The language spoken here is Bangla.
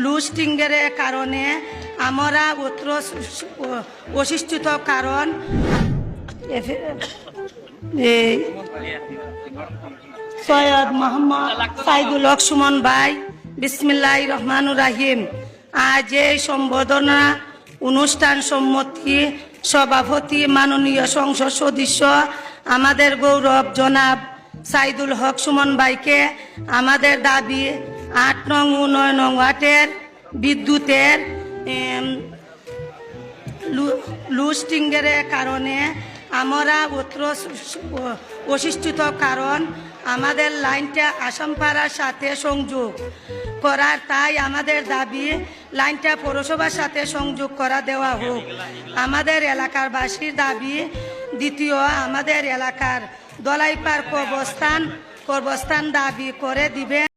লুস্টিংয়ের কারণে আমরা উত্তর অসুস্থিত কারণ সৈয়দ মোহাম্মদ সাইদুল হক সুমন ভাই বিসমিল্লাহির রহমানুর রহিম। আজ এই সম্বোধনা অনুষ্ঠান সম্মতি সভাপতি মাননীয় সংসদ সদস্য আমাদের গৌরব জনাব সাইদুল হক সুমন ভাইকে আমাদের দাবি ৮ নং ও ৯ নং ওয়ার্ডের বিদ্যুতের লুস্টিংয়ের কারণে আমরা উত্তর অসুস্থিত কারণ আমাদের লাইনটা আসামপাড়ার সাথে সংযোগ করার, তাই আমাদের দাবি লাইনটা পৌরসভার সাথে সংযোগ করা দেওয়া হোক। আমাদের এলাকার বাসীর দাবি দ্বিতীয়, আমাদের এলাকার দলাইপাড় কবরস্থান দাবি করে দিবেন।